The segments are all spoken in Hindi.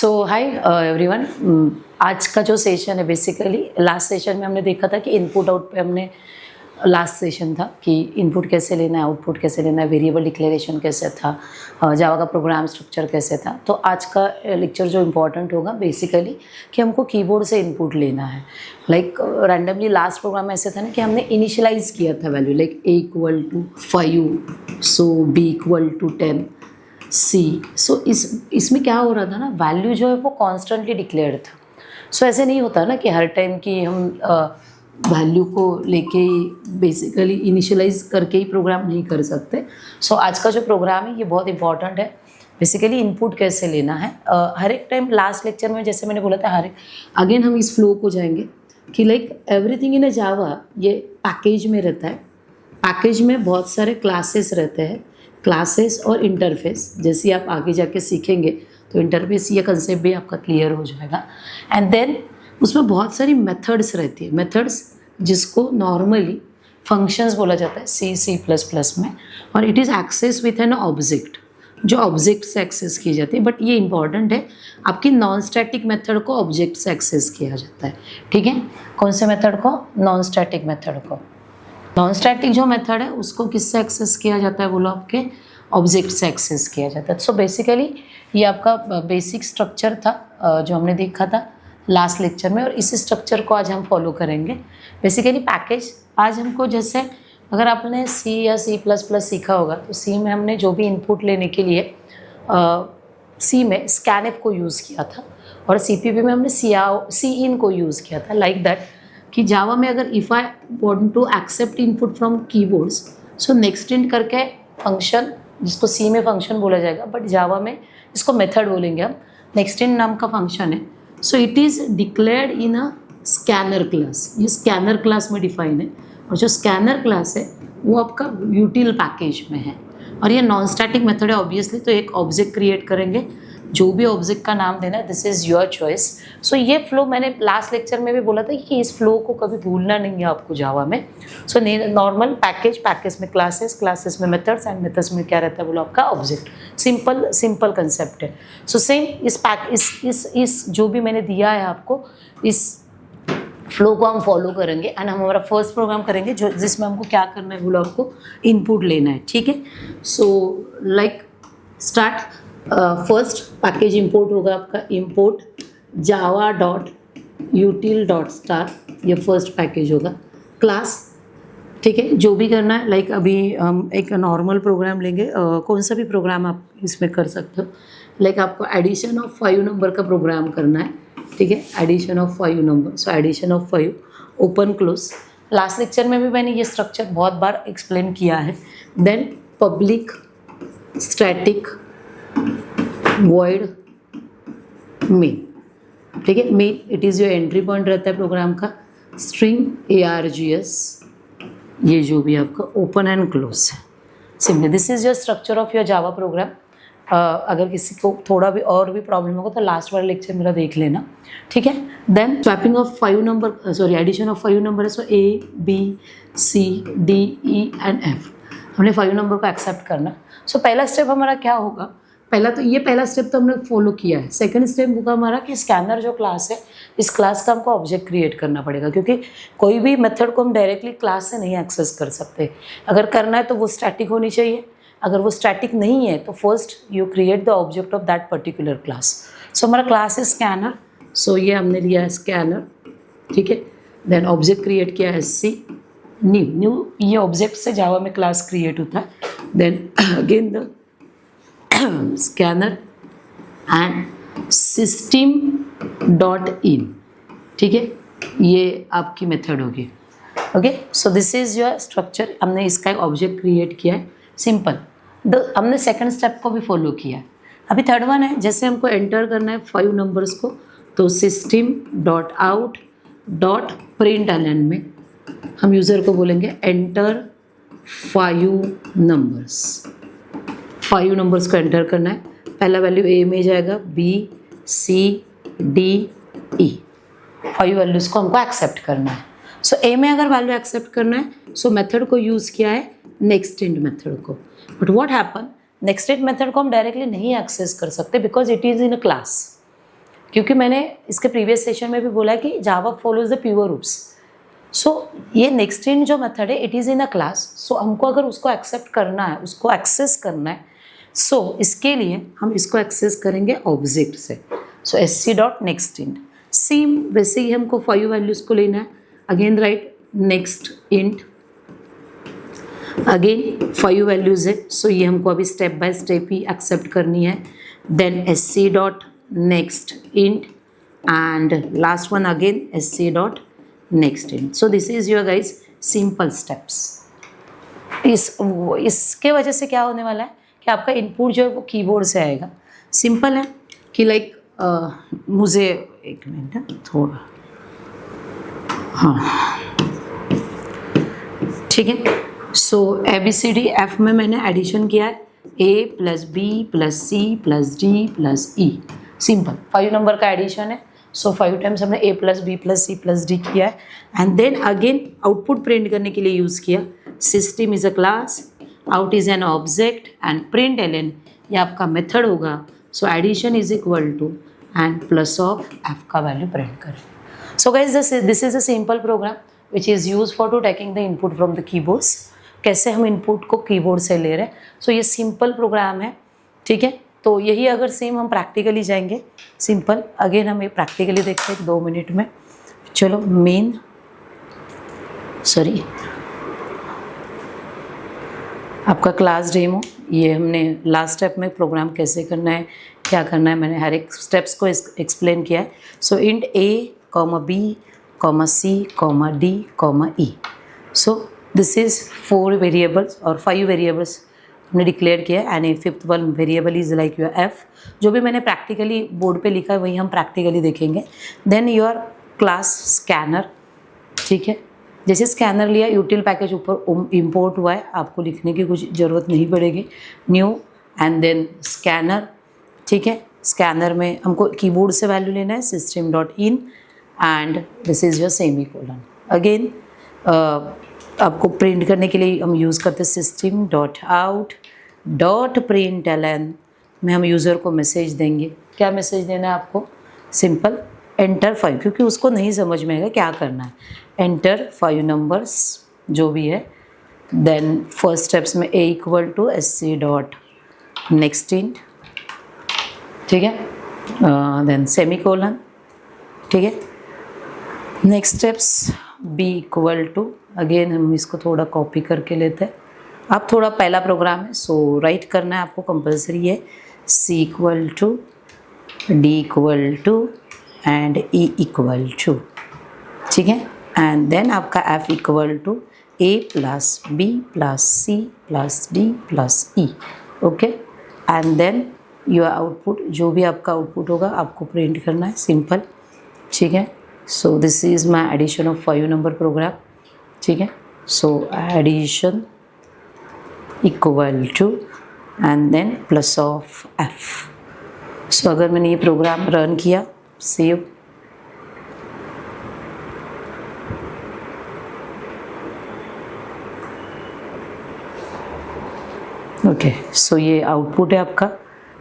सो हाय एवरीवन। आज का जो सेशन है बेसिकली लास्ट सेशन में हमने देखा था कि इनपुट आउट पे हमने लास्ट सेशन था कि इनपुट कैसे लेना है, आउटपुट कैसे लेना है, वेरिएबल डिक्लेरेशन कैसे था, जावा का प्रोग्राम स्ट्रक्चर कैसे था। तो आज का लेक्चर जो इम्पोर्टेंट होगा बेसिकली कि हमको कीबोर्ड से इनपुट लेना है। लाइक रैंडमली लास्ट प्रोग्राम में ऐसे था ना कि हमने इनिशियलाइज किया था value like a equal to 5 so b equal to 10 C. So इसमें क्या हो रहा था ना, वैल्यू जो है वो कॉन्स्टेंटली डिक्लेयर्ड था। सो ऐसे नहीं होता ना कि हर टाइम कि हम वैल्यू को लेके ही बेसिकली इनिशियलाइज करके ही प्रोग्राम नहीं कर सकते। सो आज का जो प्रोग्राम है ये बहुत इंपॉर्टेंट है। बेसिकली इनपुट कैसे लेना है हर एक टाइम। लास्ट लेक्चर में जैसे मैंने बोला था हर एक अगेन हम इस फ्लो को जाएंगे कि लाइक एवरीथिंग इन अ जावा ये पैकेज में रहता है। पैकेज में बहुत सारे क्लासेस रहते हैं, क्लासेस और इंटरफेस। जैसे आप आगे जाके सीखेंगे तो इंटरफेस ये कंसेप्ट भी आपका क्लियर हो जाएगा। एंड देन उसमें बहुत सारी मेथड्स रहती है, मेथड्स जिसको नॉर्मली फंक्शंस बोला जाता है C++ में, और it is access with an object, जो ऑब्जेक्ट से एक्सेस की जाती है। बट ये इंपॉर्टेंट है, आपकी नॉन स्टैटिक मेथड को ऑब्जेक्ट से एक्सेस किया जाता है। ठीक है, कौन से मेथड को? नॉन स्टैटिक मेथड को। नॉन स्टैटिक जो मेथड है उसको किससे एक्सेस किया जाता है बोलो? आपके ऑब्जेक्ट से एक्सेस किया जाता है। सो बेसिकली ये आपका बेसिक स्ट्रक्चर था जो हमने देखा था लास्ट लेक्चर में, और इसी स्ट्रक्चर को आज हम फॉलो करेंगे। बेसिकली पैकेज आज हमको, जैसे अगर आपने C या C++ सीखा होगा तो C में हमने जो भी इनपुट लेने के लिए C में स्कैनफ को यूज़ किया था, और CPP में हमने Cin को यूज़ किया था। लाइक दैट कि जावा में अगर if I want to accept input from keyboards, so next int करके फंक्शन, जिसको C में फंक्शन बोला जाएगा बट जावा में इसको मेथड बोलेंगे हम। नेक्स्ट इंट नाम का फंक्शन है। So it is declared in a scanner class. ये स्कैनर क्लास में डिफाइन है, और जो स्कैनर क्लास है वो आपका यूटिल पैकेज में है। और ये नॉन स्टैटिक मेथड है ऑब्वियसली। तो एक ऑब्जेक्ट क्रिएट करेंगे, जो भी ऑब्जेक्ट का नाम देना है दिस इज़ योर चॉइस। सो ये फ्लो मैंने लास्ट लेक्चर में भी बोला था कि इस फ्लो को कभी भूलना नहीं है आपको जावा में। सो नॉर्मल पैकेज में क्लासेस में मेथड्स, एंड मेथड्स में क्या रहता है बोलो? आपका ऑब्जेक्ट। सिंपल कंसेप्ट है। सो सेम इस जो भी मैंने दिया है आपको, इस फ्लो को हम फॉलो करेंगे एंड हम हमारा फर्स्ट प्रोग्राम करेंगे जो जिसमें हमको क्या करना है बोलो? आपको इनपुट लेना है। ठीक है, so like start. First package import होगा आपका, इंपोर्ट java.util.star, ये फर्स्ट पैकेज होगा। क्लास, ठीक है, जो भी करना है लाइक अभी हम एक नॉर्मल प्रोग्राम लेंगे, कौन सा भी प्रोग्राम आप इसमें कर सकते हो। लाइक आपको एडिशन ऑफ 5 नंबर का प्रोग्राम करना है। ठीक है, addition of 5 number. So addition of 5 open close. Last lecture में भी मैंने ये स्ट्रक्चर बहुत बार एक्सप्लेन किया है। Then public static void main। ठीक है, main it is your entry point रहता है प्रोग्राम का। स्ट्रिंग args, ये जो भी आपका ओपन एंड क्लोज है। Simply this is your structure of your Java program. अगर किसी को थोड़ा भी और भी प्रॉब्लम होगा तो लास्ट वाला लेक्चर मेरा देख लेना। ठीक है, then swapping of 5 number, sorry addition of 5 number है। So A B C D E and F, हमने 5 नंबर को एक्सेप्ट करना। सो पहला स्टेप हमारा क्या होगा? पहला स्टेप तो हमने फॉलो किया है। सेकंड स्टेप होगा हमारा कि स्कैनर जो क्लास है, इस क्लास का हमको ऑब्जेक्ट क्रिएट करना पड़ेगा, क्योंकि कोई भी मेथड को हम डायरेक्टली क्लास से नहीं एक्सेस कर सकते। अगर करना है तो वो स्टैटिक होनी चाहिए। अगर वो स्टैटिक नहीं है तो first you create the object of that particular class. So हमारा क्लास है स्कैनर। सो ये हमने लिया है स्कैनर। ठीक है, देन ऑब्जेक्ट क्रिएट किया है C न्यू। ये ऑब्जेक्ट से जावा में क्लास क्रिएट होता है। Then again the scanner and system.in। ठीक है, ये आपकी मेथड होगी। Okay, so this is your structure. हमने इसका एक ऑब्जेक्ट क्रिएट किया है, सिंपल। हमने सेकंड स्टेप को भी फॉलो किया है। अभी थर्ड वन है, जैसे हमको एंटर करना है 5 नंबर्स को, तो system.out.println में हम यूज़र को बोलेंगे एंटर 5 नंबर्स। 5 नंबर्स को एंटर करना है। पहला वैल्यू A में जाएगा, B C D E। 5 values को हमको एक्सेप्ट करना है। सो A में अगर वैल्यू एक्सेप्ट करना है, सो मेथड को यूज़ किया है नेक्स्ट इंट मेथड को। But what happen, next int method को हम डायरेक्टली नहीं एक्सेस कर सकते because it is in a class. क्योंकि मैंने इसके प्रीवियस सेशन में भी बोला कि Java follows the pure roots. So ये नेक्स्ट इन जो मेथड है it is in a class, so हमको अगर उसको एक्सेप्ट करना है, उसको एक्सेस करना है, सो इसके लिए हम इसको एक्सेस करेंगे ऑब्जेक्ट से। So sc dot next int, same वैसे ही हमको 5 वैल्यूज़ को लेना है। Again write next int, again 5 values है, सो ये हमको अभी स्टेप बाय स्टेप ही एक्सेप्ट करनी है। Then sc dot next int and last one again sc dot next int. So this is your guys simple steps. इसके वजह से क्या होने वाला है कि आपका इनपुट जो है वो कीबोर्ड से आएगा। सिंपल है कि लाइक मुझे एक मिनट थोड़ा, हाँ ठीक है। सो ABCD F में मैंने एडिशन किया है A plus B plus C plus D plus E, simple 5 number का एडिशन है। सो 5 टाइम्स हमने A plus B plus C plus D किया है and then again output print करने के लिए यूज़ किया। System is a class, out is an object and println ये आपका मेथड होगा। So addition is equal to and plus of F का वैल्यू प्रिंट करें। सो guys this is a simple program which is use for to taking the input from the keyboards. कैसे हम इनपुट को कीबोर्ड से ले रहे हैं, सो ये सिंपल प्रोग्राम है, ठीक है। तो यही अगर सेम हम प्रैक्टिकली जाएंगे, सिंपल अगेन हम ये प्रैक्टिकली देखते हैं 2 मिनट में। चलो मेन सॉरी आपका क्लास डेमो, ये हमने लास्ट स्टेप में प्रोग्राम कैसे करना है, क्या करना है, मैंने हर एक स्टेप्स को एक्सप्लेन किया है। So int A, B, C, D, E। So this is 4 variables और 5 वेरिएबल्स हमने डिक्लेयर किया है and a 5th one variable is like your F। जो भी मैंने प्रैक्टिकली बोर्ड पे लिखा है वही हम प्रैक्टिकली देखेंगे। देन योर क्लास स्कैनर, ठीक है। जैसे स्कैनर लिया, यूटिल पैकेज ऊपर इंपोर्ट हुआ है, आपको लिखने की कुछ ज़रूरत नहीं पड़ेगी। न्यू एंड देन स्कैनर, ठीक है। स्कैनर में हमको कीबोर्ड से वैल्यू लेना है system dot in and this is your semicolon. Again आपको प्रिंट करने के लिए हम यूज़ करते हैं system dot out dot println में हम यूज़र को मैसेज देंगे। क्या मैसेज देना है आपको? सिंपल एंटर 5, क्योंकि उसको नहीं समझ में आएगा क्या करना है। एंटर 5 नंबर्स जो भी है। देन फर्स्ट स्टेप्स में A equal to sc dot next int, ठीक है। देन सेमी कोलन, ठीक है। Next steps B equal to, again हम इसको थोड़ा कॉपी करके लेते हैं। आप थोड़ा पहला प्रोग्राम है, सो राइट करना है आपको कंपलसरी है। C equal to D equal to and E equal to, ठीक है। एंड देन आपका F equal to A plus B plus C plus D plus E, okay. And then your output, जो भी आपका आउटपुट होगा आपको प्रिंट करना है, सिंपल, ठीक है। So this is my addition of 5 number program, ठीक है। So addition equal to and then plus of F। So अगर मैंने ये प्रोग्राम रन किया, सेव, ओके। सो ये आउटपुट है आपका।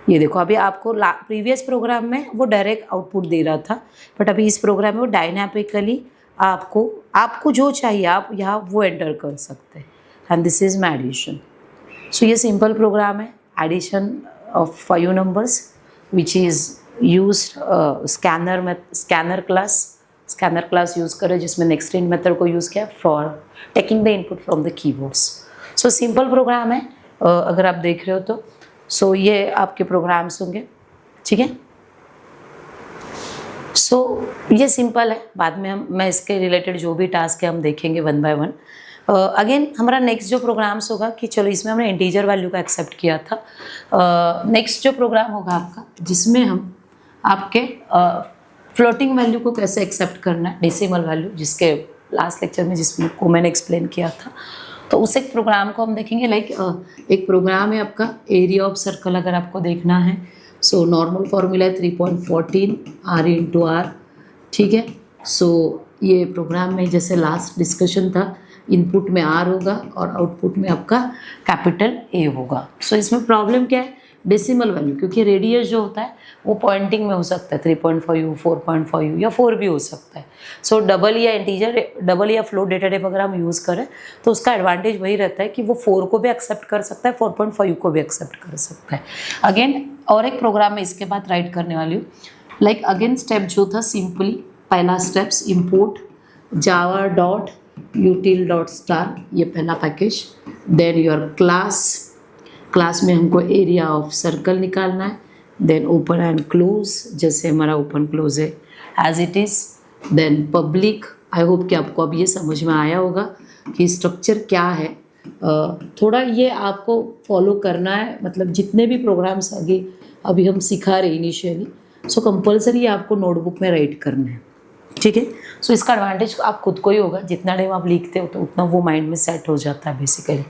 ये देखो अभी आपको प्रीवियस प्रोग्राम में वो डायरेक्ट आउटपुट दे रहा था, बट अभी इस प्रोग्राम में वो डायनामिकली आपको जो चाहिए आप यहाँ वो एंटर कर सकते हैं। And this is my addition. So ये सिंपल प्रोग्राम है, addition of 5 numbers which is used scanner class use करें, जिसमें नेक्स्ट इंट मेथड को यूज़ किया for taking the input from the keyboards. So simple program है, अगर आप देख रहे हो तो। सो ये आपके प्रोग्राम्स होंगे, ठीक है। सो ये सिंपल है, बाद में मैं इसके रिलेटेड जो भी टास्क है हम देखेंगे 1 बाय 1। अगेन हमारा नेक्स्ट जो प्रोग्राम्स होगा कि चलो इसमें हमने इंटीजर वैल्यू का एक्सेप्ट किया था। नेक्स्ट जो प्रोग्राम होगा आपका, जिसमें हम आपके फ्लोटिंग वैल्यू को कैसे एक्सेप्ट करना है, डेसिमल वैल्यू, जिसके लास्ट लेक्चर में जिसको मैंने एक्सप्लेन किया था। तो उस एक प्रोग्राम को हम देखेंगे। लाइक एक प्रोग्राम है आपका एरिया ऑफ सर्कल, अगर आपको देखना है। सो नॉर्मल फॉर्मूला है 3.14 R इंटू R, ठीक है। सो ये प्रोग्राम में जैसे लास्ट डिस्कशन था, इनपुट में R होगा और आउटपुट में आपका कैपिटल A होगा। सो इसमें प्रॉब्लम क्या है डेसिमल वैल्यू, क्योंकि रेडियस जो होता है वो पॉइंटिंग में हो सकता है 3.5, 4.5 या 4 भी हो सकता है। सो डबल या इंटीजर, डबल या फ्लोट डेटा टाइप अगर हम यूज़ करें तो उसका एडवांटेज वही रहता है कि वो 4 को भी एक्सेप्ट कर सकता है, 4.5 को भी एक्सेप्ट कर सकता है। अगेन और एक प्रोग्राम में इसके बाद राइट करने वाली हूँ। लाइक अगेन स्टेप जो था सिंपली पहला steps import Java dot util dot star, ये पहला पैकेज। देन योर क्लास में हमको एरिया ऑफ सर्कल निकालना है। देन ओपन एंड क्लोज, जैसे हमारा ओपन क्लोज है as it is. Then public, I hope कि आपको अब ये समझ में आया होगा कि स्ट्रक्चर क्या है। थोड़ा ये आपको फॉलो करना है, मतलब जितने भी प्रोग्राम्स आगे अभी हम सिखा रहे इनिशियली, सो कंपल्सरी आपको नोटबुक में राइट करना है, ठीक है। सो इसका एडवांटेज आप खुद को ही होगा, जितना टाइम आप लिखते हो तो उतना वो माइंड में सेट हो जाता है basically.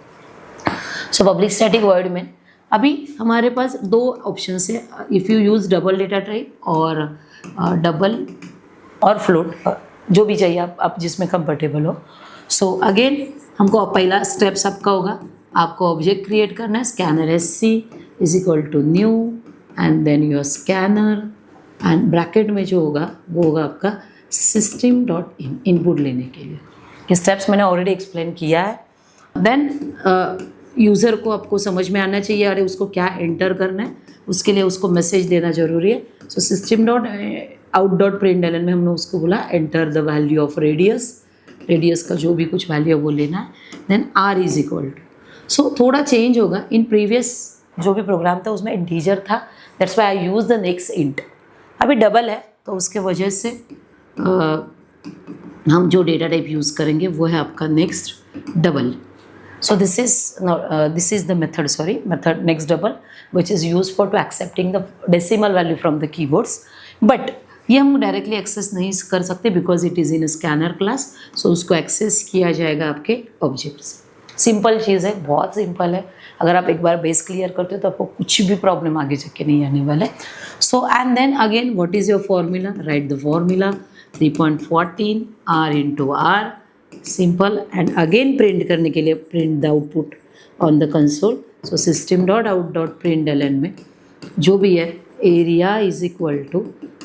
So public static void में अभी हमारे पास दो ऑप्शन है, if you use double data type और डबल और फ्लोट, जो भी चाहिए आप जिसमें कंफर्टेबल हो। सो अगेन हमको पहला स्टेप्स आपका होगा, आपको ऑब्जेक्ट क्रिएट करना है। Scanner SC is equal to new and then your scanner and bracket में जो होगा वो होगा आपका सिस्टम डॉट इन, इनपुट लेने के लिए। ये स्टेप्स मैंने ऑलरेडी एक्सप्लेन किया है। देन यूज़र को आपको समझ में आना चाहिए अरे उसको क्या एंटर करना है, उसके लिए उसको मैसेज देना ज़रूरी है। So system dot out dot println में हमने उसको बोला enter the value of radius का जो भी कुछ वैल्यू है वो लेना है। Then R is equal to, so थोड़ा चेंज होगा। इन प्रीवियस जो भी प्रोग्राम था उसमें इंटीजर था, that's why I use the next int. अभी डबल है तो उसके वजह से हम जो डेटा टाइप यूज़ करेंगे वो है आपका next double. So this is the method next double, which is used for to accepting the decimal value from the keyboards. But ये हम डायरेक्टली एक्सेस नहीं कर सकते because it is in scanner class. So उसको एक्सेस किया जाएगा आपके ऑब्जेक्ट्स। सिंपल चीज़ है, बहुत सिंपल है। अगर आप एक बार बेस क्लियर करते हो तो आपको कुछ भी प्रॉब्लम आगे जाके नहीं आने वाला है। So and then again what is your formula, right the formula 3.14 R into R, simple. And again print करने के लिए print the output on the console. So system dot out dot println में जो भी है area is equal to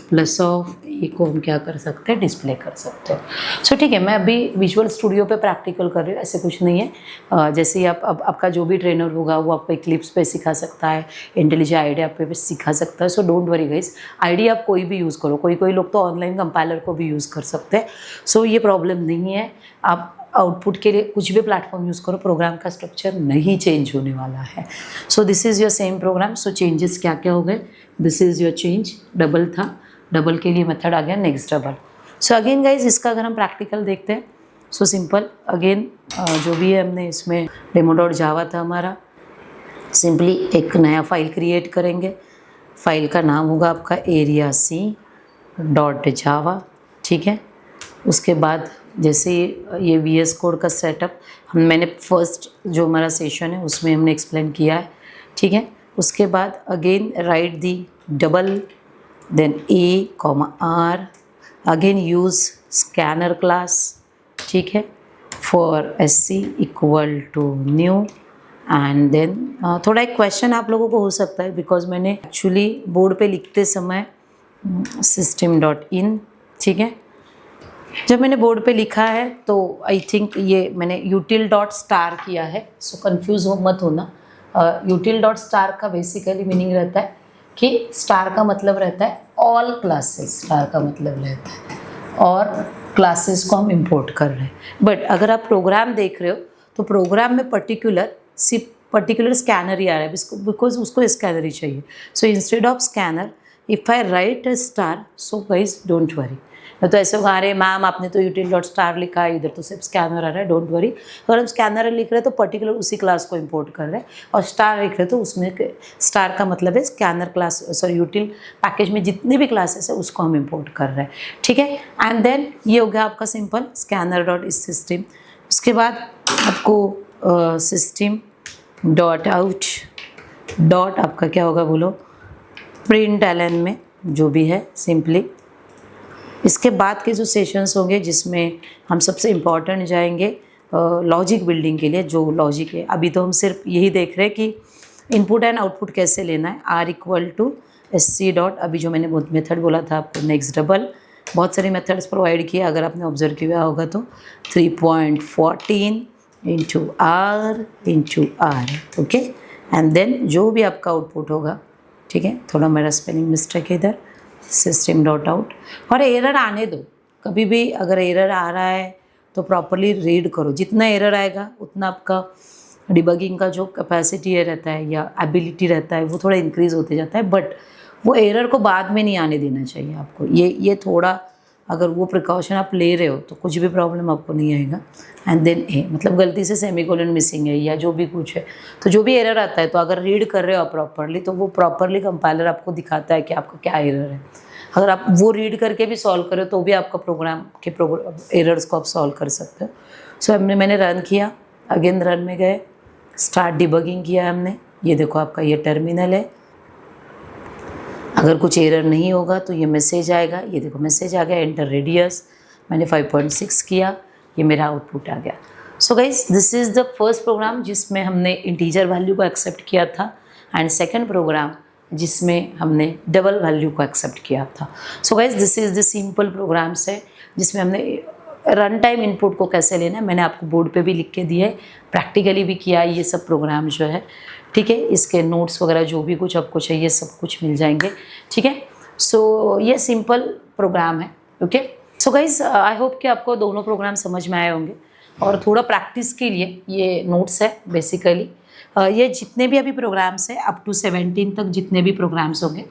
plus of a को हम क्या कर सकते हैं, डिस्प्ले कर सकते हैं। सो ठीक है, मैं अभी विजुअल स्टूडियो पे प्रैक्टिकल कर रही हूँ, ऐसे कुछ नहीं है। जैसे ही आपका जो भी ट्रेनर होगा वो आपको क्लिप्स पे सिखा सकता है, इंटेलिजेंट आईडी पे सिखा सकता है। So don't worry guys, ID आप कोई भी यूज़ करो, कोई लोग तो ऑनलाइन कंपाइलर को भी यूज़ कर सकते हैं। सो ये प्रॉब्लम नहीं है, आप आउटपुट के लिए कुछ भी प्लेटफॉर्म यूज़ करो, प्रोग्राम का स्ट्रक्चर नहीं चेंज होने वाला है। So this is your same programme. So changes क्या क्या हो गए, this is your change, double था, डबल के लिए मेथड आ गया next double. So again guys इसका अगर हम प्रैक्टिकल देखते हैं, सो सिंपल अगेन जो भी है हमने इसमें डेमो डॉट जावा था हमारा, सिंपली एक नया फाइल क्रिएट करेंगे। फाइल का नाम होगा आपका एरिया C डॉट जावा, ठीक है। उसके बाद जैसे ये VS कोड का सेटअप मैंने फर्स्ट जो हमारा सेशन है उसमें हमने एक्सप्लेन किया है, ठीक है। उसके बाद again write the double, then A, R, again use scanner class, ठीक है, for SC equal to new. And then थोड़ा एक क्वेश्चन आप लोगों को हो सकता है बिकॉज मैंने एक्चुअली बोर्ड पे लिखते समय सिस्टम डॉट इन, ठीक है, जब मैंने बोर्ड पे लिखा है तो आई थिंक ये मैंने यूटिल डॉट स्टार किया है। सो कंफ्यूज मत होना, यूटिल डॉट स्टार का बेसिकली मीनिंग रहता है कि स्टार का मतलब रहता है ऑल क्लासेस, स्टार का मतलब रहता है और क्लासेस को हम इंपोर्ट कर रहे हैं। बट अगर आप प्रोग्राम देख रहे हो तो प्रोग्राम में पर्टिकुलर स्कैनर ही आ रहा है बिकॉज उसको स्कैनर ही चाहिए। So instead of scanner if I right a star, so guys don't worry. तो ऐसे होगा अरे मैम आपने तो यूटिल डॉट स्टार लिखा है, इधर तो सिर्फ स्कैनर आ रहा है, डोंट वरी। अगर हम स्कैनर लिख रहे हैं तो पर्टिकुलर उसी क्लास को इंपोर्ट कर रहे हैं, और स्टार लिख रहे हैं तो उसमें स्टार का मतलब है स्कैनर क्लास, सॉरी यूटिल पैकेज में जितने भी क्लासेस है उसको हम इंपोर्ट कर रहे हैं, ठीक है। एंड देन ये हो गया आपका सिंपल स्कैनर डॉट इस सिस्टम। उसके बाद आपको सिस्टम डॉट आउट डॉट आपका क्या होगा बोलो, प्रिंटलन में जो भी है सिंपली। इसके बाद के जो सेशंस होंगे जिसमें हम सबसे इम्पॉर्टेंट जाएंगे लॉजिक बिल्डिंग के लिए, जो लॉजिक है। अभी तो हम सिर्फ यही देख रहे हैं कि इनपुट एंड आउटपुट कैसे लेना है, R equal to S C dot, अभी जो मैंने मेथड बोला था आपको नेक्स्ट डबल, बहुत सारे मेथड्स प्रोवाइड किए अगर आपने ऑब्जर्व किया होगा तो 3.14 into R, okay. And then जो भी आपका आउटपुट होगा, ठीक है, थोड़ा मेरा स्पेलिंग मिस्टेक है इधर, सिस्टम डॉट आउट, और एरर आने दो, कभी भी अगर एरर आ रहा है तो प्रॉपरली रीड करो, जितना एरर आएगा उतना आपका डिबगिंग का जो कैपेसिटी है रहता है या एबिलिटी रहता है वो थोड़ा इंक्रीज़ होते जाता है, बट वो एरर को बाद में नहीं आने देना चाहिए आपको। ये थोड़ा अगर वो प्रिकॉशन आप ले रहे हो तो कुछ भी प्रॉब्लम आपको नहीं आएगा। एंड देन ए, मतलब गलती से सेमीकोलन मिसिंग है या जो भी कुछ है, तो जो भी एरर आता है तो अगर रीड कर रहे हो आप प्रॉपरली तो वो प्रॉपरली कंपाइलर आपको दिखाता है कि आपका क्या एरर है। अगर आप वो रीड करके भी सॉल्व करो तो भी आपका प्रोग्राम के एरर्स को आप सॉल्व कर सकते हो। सो मैंने रन किया, अगेन रन में गए, स्टार्ट डिबगिंग किया हमने, ये देखो आपका ये टर्मिनल है। अगर कुछ एरर नहीं होगा तो ये मैसेज आएगा, ये देखो मैसेज आ गया, एंटर रेडियस, मैंने 5.6 किया, ये मेरा आउटपुट आ गया। So guys this is the first program जिसमें हमने इंटीजर वैल्यू को एक्सेप्ट किया था, एंड सेकंड प्रोग्राम जिसमें हमने डबल वैल्यू को एक्सेप्ट किया था। So guys this is the simple programs है जिसमें हमने रन टाइम इनपुट को कैसे लेना है मैंने आपको बोर्ड पे भी लिख के दिया है, प्रैक्टिकली भी किया है ये सब प्रोग्राम जो है, ठीक है। इसके नोट्स वगैरह जो भी कुछ आपको चाहिए सब कुछ मिल जाएंगे, ठीक है। सो ये सिंपल प्रोग्राम है, okay. So guys I hope कि आपको दोनों प्रोग्राम समझ में आए होंगे, और थोड़ा प्रैक्टिस के लिए ये नोट्स है बेसिकली। ये जितने भी अभी प्रोग्राम्स हैं अप टू 17 तक जितने भी प्रोग्राम्स होंगे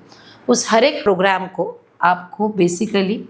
उस हर एक प्रोग्राम को आपको बेसिकली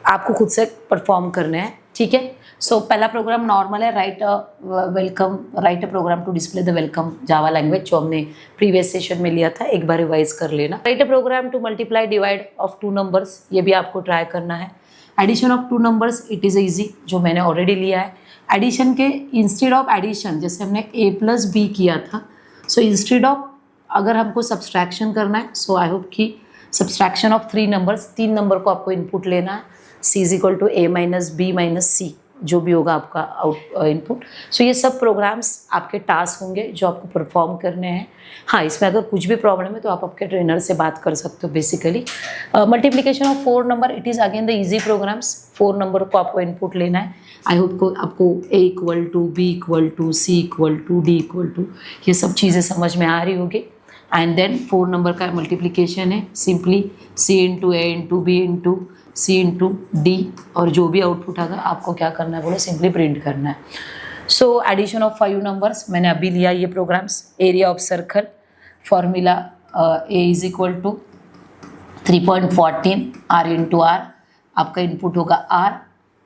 आपको खुद से परफॉर्म करने हैं, ठीक है। सो पहला प्रोग्राम नॉर्मल है, write a program to display the welcome Java language, जो हमने प्रीवियस सेशन में लिया था, एक बार रिवाइज कर लेना। Write a program to multiply divide of 2 numbers, ये भी आपको ट्राई करना है। Addition of 2 numbers, it is easy, जो मैंने ऑलरेडी लिया है। एडिशन के इंस्टेड ऑफ एडिशन, जैसे हमने a + b किया था, सो इंस्टेड ऑफ अगर हमको सब्सट्रैक्शन करना है, सो आई होप कि सब्सट्रैक्शन ऑफ 3 नंबर्स, 3 नंबर को आपको इनपुट लेना है, c = a - b - c, जो भी होगा आपका इनपुट। सो ये सब प्रोग्राम्स आपके टास्क होंगे जो आपको परफॉर्म करने हैं। हाँ, इसमें अगर कुछ भी प्रॉब्लम है तो आप आपके ट्रेनर से बात कर सकते हो basically. Multiplication of 4 number, it is again the easy programs. 4 number को आपको इनपुट लेना है। आई होप को आपको a = b = c = d = ये सब चीज़ें समझ में आ रही होगी। एंड देन 4 नंबर का मल्टीप्लिकेशन है simply c × a × b × c × d, और जो भी आउटपुट आएगा आपको क्या करना है बोले सिंपली प्रिंट करना है। सो एडिशन ऑफ 5 नंबर्स मैंने अभी लिया ये programs. Area of circle formula a = 3.14 r × r, आपका इनपुट होगा r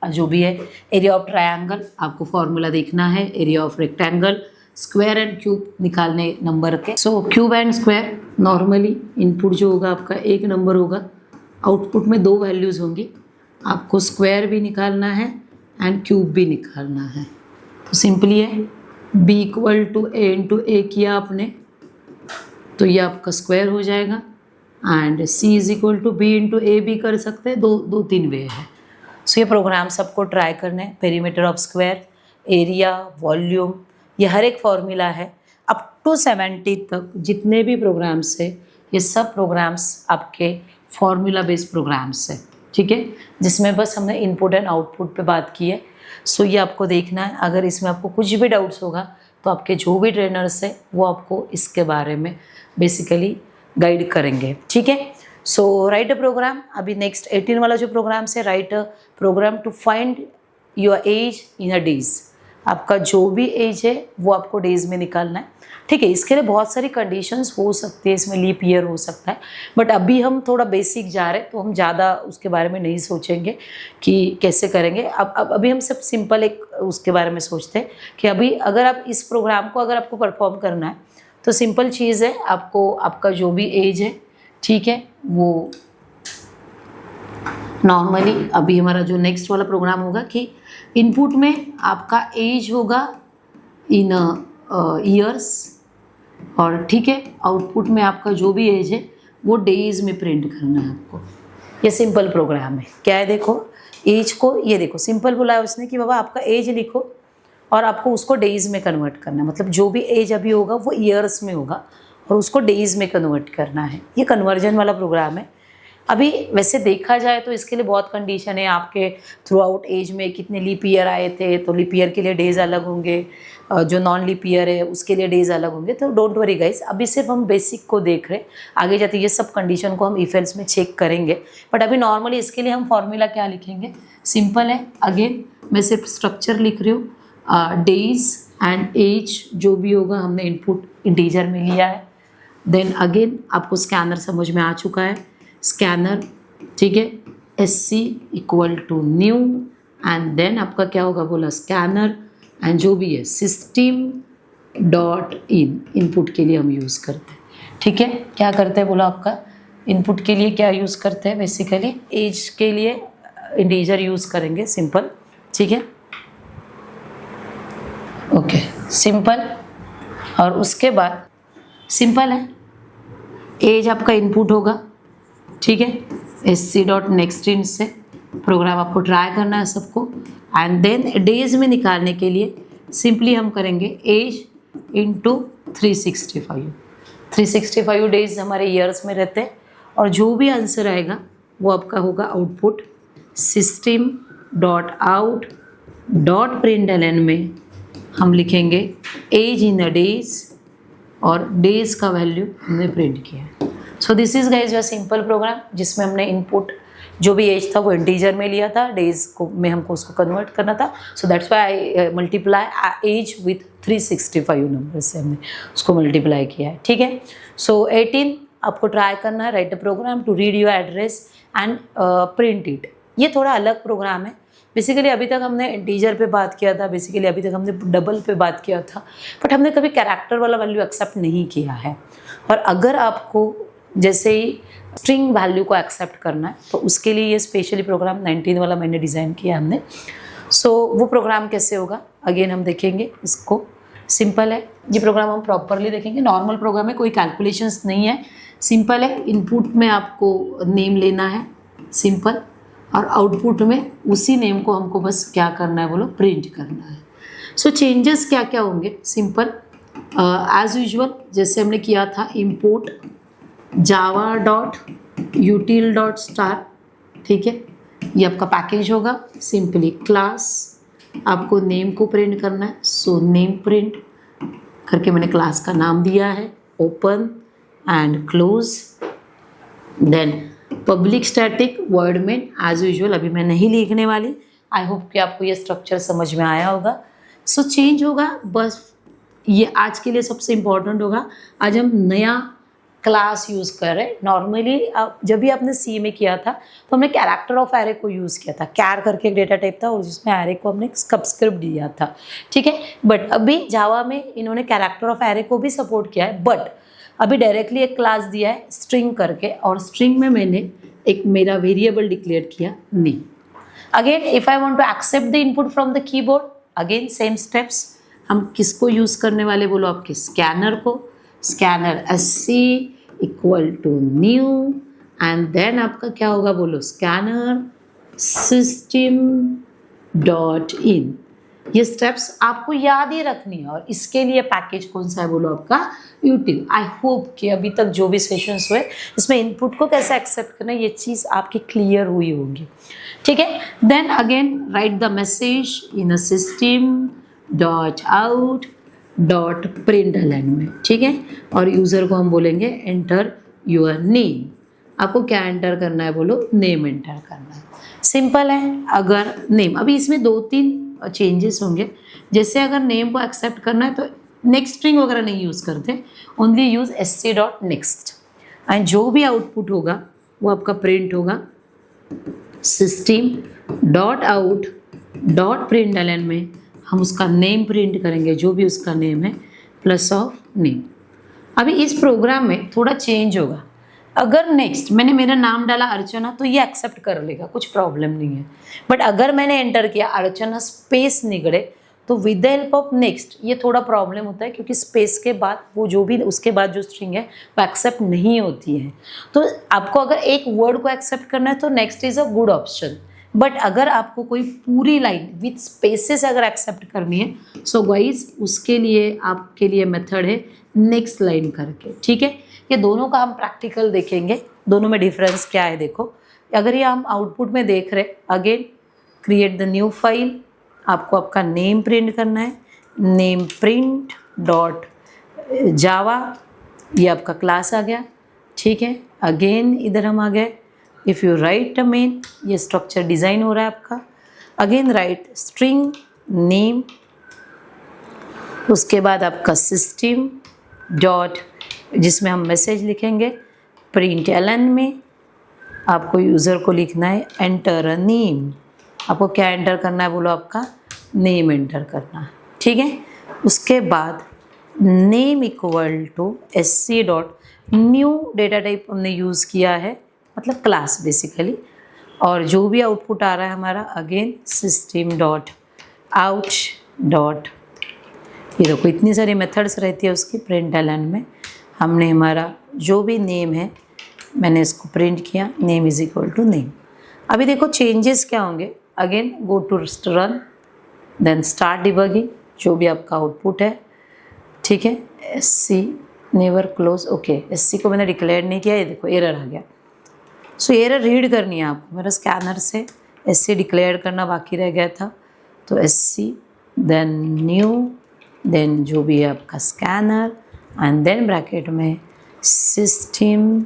जो भी है। एरिया ऑफ ट्रायंगल आपको फॉर्मूला देखना है, area of rectangle, square and cube निकालने नंबर के। So cube and square, normally input जो होगा आपका 1 नंबर होगा, आउटपुट में 2 वैल्यूज़ होंगी, आपको स्क्वायर भी निकालना है एंड क्यूब भी निकालना है। तो सिंपली है b = a × a किया आपने तो ये आपका स्क्वायर हो जाएगा, एंड c = b × a भी कर सकते हैं, 2-3 वे है। सो ये प्रोग्राम सबको ट्राई करना है। Perimeter of square, area, volume, ये हर एक फॉर्मूला है। अप टू 70 तक जितने भी प्रोग्राम्स है ये सब प्रोग्राम्स आपके फॉर्मूला बेस्ड प्रोग्राम्स है, ठीक है, जिसमें बस हमने इनपुट एंड आउटपुट पे बात की है। सो ये आपको देखना है। अगर इसमें आपको कुछ भी डाउट्स होगा तो आपके जो भी ट्रेनर्स है वो आपको इसके बारे में बेसिकली गाइड करेंगे, ठीक है। सो राइट अ प्रोग्राम, अभी नेक्स्ट 18 वाला जो प्रोग्राम है, write a program to find your age in a days. आपका जो भी एज है वो आपको डेज में निकालना है, ठीक है। इसके लिए बहुत सारी कंडीशंस हो सकती है, इसमें लीप ईयर हो सकता है, बट अभी हम थोड़ा बेसिक जा रहे हैं तो हम ज़्यादा उसके बारे में नहीं सोचेंगे कि कैसे करेंगे। अब अभी हम सब सिंपल एक उसके बारे में सोचते हैं कि अभी अगर आप इस प्रोग्राम को अगर आपको परफॉर्म करना है तो सिंपल चीज़ है, आपको आपका जो भी एज है, ठीक है, वो नॉर्मली अभी हमारा जो नेक्स्ट वाला प्रोग्राम होगा कि इनपुट में आपका एज होगा इन ईयर्स, और ठीक है आउटपुट में आपका जो भी एज है वो डेज में प्रिंट करना है आपको। ये सिंपल प्रोग्राम है। क्या है, देखो एज को, ये देखो सिंपल बोला है उसने कि बाबा आपका एज लिखो और आपको उसको डेज में कन्वर्ट करना है, मतलब जो भी एज अभी होगा वो ईयर्स में होगा और उसको डेज में कन्वर्ट करना है। ये कन्वर्जन वाला प्रोग्राम है। अभी वैसे देखा जाए तो इसके लिए बहुत कंडीशन है, आपके थ्रू आउट एज में कितने लीप ईयर आए थे, तो लीप ईयर के लिए डेज अलग होंगे, जो नॉन लीप ईयर है उसके लिए डेज अलग होंगे। तो डोंट वरी गाइस, अभी सिर्फ हम बेसिक को देख रहे हैं, आगे जाते ये सब कंडीशन को हम इफ एल्स में चेक करेंगे। बट अभी नॉर्मली इसके लिए हम फॉर्मूला क्या लिखेंगे, सिंपल है। अगेन मैं सिर्फ स्ट्रक्चर लिख रही हूँ, डेज एंड एज जो भी होगा हमने इनपुट इंटीजर में लिया है। देन अगेन आपको स्कैनर समझ में आ चुका है, स्कैनर, ठीक है, SC equal to new and then आपका क्या होगा बोला, स्कैनर एंड जो भी है सिस्टम डॉट इन, इनपुट के लिए हम यूज़ करते हैं, ठीक है। क्या करते हैं बोला, आपका इनपुट के लिए क्या यूज़ करते हैं, बेसिकली एज के लिए इंटीजर यूज़ करेंगे, सिंपल, ठीक है, ओके, सिंपल। और उसके बाद सिंपल है, एज आपका इनपुट होगा, ठीक है, SC डॉट नेक्स्ट इन से प्रोग्राम आपको ट्राई करना है सबको। एंड देन डेज में निकालने के लिए सिंपली हम करेंगे एज इंटू 365। 365 डेज हमारे ईयर्स में रहते हैं और जो भी आंसर आएगा वो आपका होगा output. System dot out dot println में हम लिखेंगे एज इन द डेज और डेज का वैल्यू हमने प्रिंट किया है। So this is guys your simple program, जिसमें हमने इनपुट जो भी एज था वो इंटीजर में लिया था, डेज को में हमको उसको कन्वर्ट करना था। So that's why I multiply age with 365 number से हमने उसको मल्टीप्लाई किया है, ठीक है। सो 18 आपको ट्राई करना है, write a program to read your address and print it. ये थोड़ा अलग प्रोग्राम है। बेसिकली अभी तक हमने इंटीजर पे बात किया था, बेसिकली अभी तक हमने डबल पे बात किया था, बट हमने कभी कैरेक्टर वाला वैल्यू एक्सेप्ट नहीं किया है। और अगर आपको जैसे ही स्ट्रिंग वैल्यू को एक्सेप्ट करना है तो उसके लिए ये स्पेशली प्रोग्राम 19 वाला मैंने डिज़ाइन किया हमने। सो वो प्रोग्राम कैसे होगा अगेन हम देखेंगे, इसको सिंपल है, ये प्रोग्राम हम प्रॉपरली देखेंगे। नॉर्मल प्रोग्राम है, कोई कैलकुलेशंस नहीं है, सिंपल है। इनपुट में आपको नेम लेना है, सिंपल, और आउटपुट में उसी नेम को हमको बस क्या करना है बोलो, प्रिंट करना है। सो चेंजेस क्या क्या होंगे, सिंपल एज यूजुअल जैसे हमने किया था, import Java dot यूटिल dot star, ठीक है, ये आपका पैकेज होगा। सिंपली क्लास आपको नेम को प्रिंट करना है, सो नेम प्रिंट करके मैंने क्लास का नाम दिया है, open and close. Then public static void में एज यूजुअल अभी मैं नहीं लिखने वाली, आई होप कि आपको ये स्ट्रक्चर समझ में आया होगा। सो चेंज होगा बस, ये आज के लिए सबसे इम्पोर्टेंट होगा। आज हम नया क्लास यूज़ कर रहे हैं। नॉर्मली जब भी आपने सी में किया था तो हमने कैरेक्टर ऑफ एरे को यूज़ किया था, कैर करके एक डेटा टाइप था और जिसमें एरे को हमने सबस्क्रिप्ट दिया था, ठीक है। बट अभी जावा में इन्होंने कैरेक्टर ऑफ एरे को भी सपोर्ट किया है, बट अभी डायरेक्टली एक क्लास दिया है स्ट्रिंग करके, और स्ट्रिंग में मैंने एक मेरा वेरिएबल डिक्लेयर किया name. Again if I want to accept the input from the keyboard, again same steps, हम किसको यूज़ करने वाले बोलो, आपके स्कैनर को। Scanner SC equal to new and then आपका क्या होगा बोलो, स्कैनर सिस्टम डॉट इन। ये स्टेप्स आपको याद ही रखनी है, और इसके लिए पैकेज कौन सा है बोलो, आपका यूटिल। आई होप कि अभी तक जो भी सेशंस हुए इसमें इनपुट को कैसे एक्सेप्ट करना है ये चीज़ आपकी क्लियर हुई होगी, ठीक है। Then again write the message in a system dot out dot println में, ठीक है। और यूज़र को हम बोलेंगे एंटर योर नेम। आपको क्या एंटर करना है बोलो, नेम एंटर करना है, सिंपल है। अगर नेम, अभी इसमें 2-3 चेंजेस होंगे, जैसे अगर नेम को एक्सेप्ट करना है तो नेक्स्ट स्ट्रिंग वगैरह नहीं यूज़ करते, only use SC dot next, and जो भी आउटपुट होगा वो आपका प्रिंट होगा system dot out dot println में हम उसका नेम प्रिंट करेंगे, जो भी उसका नेम है प्लस ऑफ नेम। अभी इस प्रोग्राम में थोड़ा चेंज होगा, अगर नेक्स्ट मैंने मेरा नाम डाला अर्चना तो ये एक्सेप्ट कर लेगा, कुछ प्रॉब्लम नहीं है। बट अगर मैंने एंटर किया अर्चना स्पेस निगड़े तो with the help of next ये थोड़ा प्रॉब्लम होता है, क्योंकि स्पेस के बाद वो जो भी उसके बाद जो स्ट्रिंग है वो एक्सेप्ट नहीं होती है। तो आपको अगर एक वर्ड को एक्सेप्ट करना है तो next is a good option. But अगर आपको कोई पूरी लाइन विथ स्पेसेस अगर एक्सेप्ट करनी है सो गाइस उसके लिए आपके लिए मेथड है नेक्स्ट लाइन करके, ठीक है। ये दोनों का हम प्रैक्टिकल देखेंगे, दोनों में डिफरेंस क्या है। देखो अगर ये हम आउटपुट में देख रहे, again create the new file, आपको आपका नेम प्रिंट करना है, नेम प्रिंट डॉट जावा, ये आपका क्लास आ गया, ठीक है। अगेन इधर हम आ गए, if you right a main, ये स्ट्रक्चर डिज़ाइन हो रहा है आपका। अगेन राइट स्ट्रिंग नेम, उसके बाद आपका सिस्टम डॉट जिसमें हम मैसेज लिखेंगे, प्रिंट एलन में आपको यूज़र को लिखना है एंटर अ नेम, आपको क्या एंटर करना है बोलो, आपका नेम एंटर करना है, ठीक है। उसके बाद name equal to SC dot new data type हमने यूज़ किया है, मतलब क्लास बेसिकली, और जो भी आउटपुट आ रहा है हमारा again system dot out dot, ये देखो इतनी सारी मेथड्स रहती है उसकी प्रिंट एलन में। हमने हमारा जो भी नेम है मैंने इसको प्रिंट किया, name is equal to name. अभी देखो चेंजेस क्या होंगे, again go to run, then start debugging, जो भी आपका आउटपुट है, ठीक है। SC never close, okay SC को मैंने डिक्लेयर नहीं किया, ये देखो एरर आ गया। सो एरर रीड करनी है आपको, मेरा स्कैनर से SC डिक्लेयर करना बाकी रह गया था, तो SC देन न्यू, देन जो भी है आपका स्कैनर, एंड देन ब्रैकेट में सिस्टम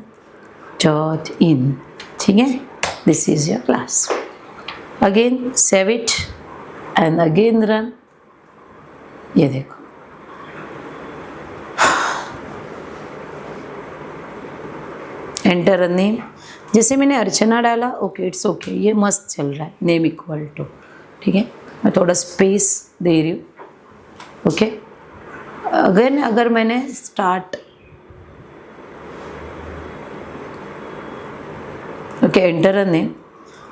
डॉट इन, ठीक है। This is your class. Again save it and again run, ये देखो एंटर नेम, जैसे मैंने अर्चना डाला, ओके इट्स ओके, ये मस्त चल रहा है, नेम इक्वल टू, ठीक है। मैं थोड़ा स्पेस दे रही हूँ, ओके। अगर मैंने start, okay enter a name,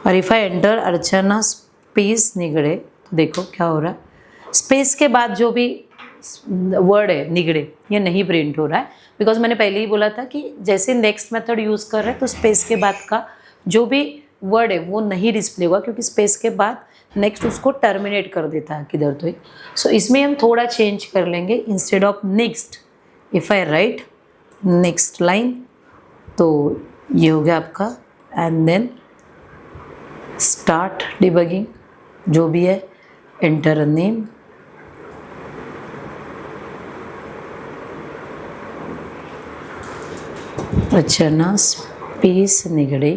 और if I enter Archana space Nigade, तो देखो क्या हो रहा है, स्पेस के बाद जो भी वर्ड है निगड़े ये नहीं प्रिंट हो रहा है, बिकॉज मैंने पहले ही बोला था कि जैसे नेक्स्ट मेथड यूज़ कर रहे हैं तो स्पेस के बाद का जो भी वर्ड है वो नहीं डिस्प्ले होगा, क्योंकि स्पेस के बाद नेक्स्ट उसको टर्मिनेट कर देता है किधर तो। सो इसमें हम थोड़ा चेंज कर लेंगे, instead of next if I right next line, तो ये हो गया आपका, एंड देन स्टार्ट डिबगिंग, जो भी है enter name, Archana space Nigade,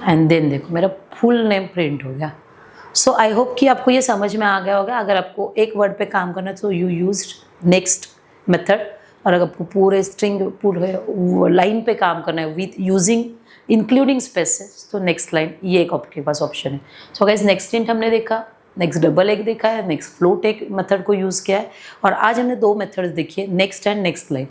and then देखो मेरा फुल नेम प्रिंट हो गया। सो आई होप कि आपको ये समझ में आ गया होगा। अगर आपको एक वर्ड पे काम करना है तो यू यूज्ड नेक्स्ट मेथड, और अगर आपको पूरे स्ट्रिंग पूरे लाइन पे काम करना है विथ यूजिंग इंक्लूडिंग स्पेसेस, तो नेक्स्ट लाइन ये एक आपके पास ऑप्शन है। सो गाइस नेक्स्ट इंट हमने देखा, नेक्स्ट डबल एक देखा है, नेक्स्ट फ्लोट एक मेथड को यूज़ किया है, और आज हमने दो मेथड्स देखी है, नेक्स्ट एंड नेक्स्ट लाइन।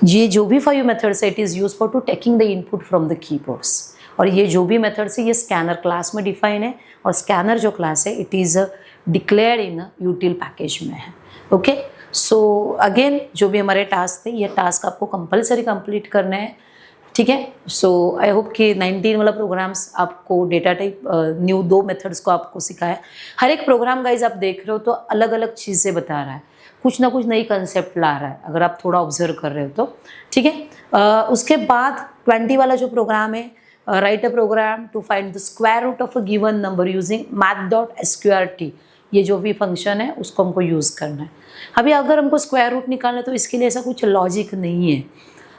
ये जो भी 5 मेथड्स है it is use for to taking the input from the keyboards, और ये जो भी मेथड्स है ये स्कैनर क्लास में डिफाइन है, और स्कैनर जो क्लास है it is declared in यूटिल package में है, ओके। सो अगेन जो भी हमारे टास्क थे ये टास्क आपको कंपलसरी कंप्लीट करने हैं, ठीक है। सो आई होप कि 19 वाला प्रोग्राम्स आपको डेटा टाइप न्यू 2 मेथड्स को आपको सिखाया। हर एक प्रोग्राम गाइज आप देख रहे हो तो अलग अलग चीज़ें बता रहा है, कुछ ना कुछ नई कंसेप्ट ला रहा है, अगर आप थोड़ा ऑब्जर्व कर रहे हो तो, ठीक है। उसके बाद 20 वाला जो प्रोग्राम है, write a program to find the square root of a given number using math.sqrt, ये जो भी फंक्शन है उसको हमको यूज़ करना है। अभी अगर हमको स्क्वायर रूट निकालना है तो इसके लिए ऐसा कुछ लॉजिक नहीं है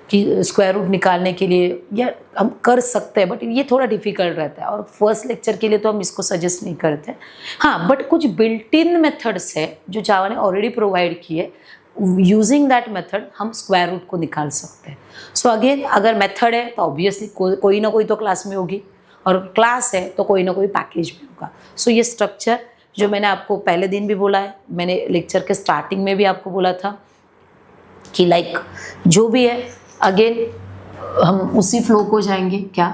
कि स्क्वायर रूट निकालने के लिए, या हम कर सकते हैं बट ये थोड़ा डिफिकल्ट रहता है, और फर्स्ट लेक्चर के लिए तो हम इसको सजेस्ट नहीं करते। हाँ, बट कुछ बिल्ट इन मेथड्स है जो जावा ने ऑलरेडी प्रोवाइड किए, यूजिंग दैट मेथड हम स्क्वायर रूट को निकाल सकते हैं। सो अगेन अगर मेथड है तो ऑब्वियसली कोई ना कोई तो क्लास में होगी, और क्लास है तो कोई ना कोई पैकेज में होगा। सो ये स्ट्रक्चर जो मैंने आपको पहले दिन भी बोला है, मैंने लेक्चर के स्टार्टिंग में भी आपको बोला था कि लाइक जो भी है अगेन हम उसी फ्लो को जाएंगे। क्या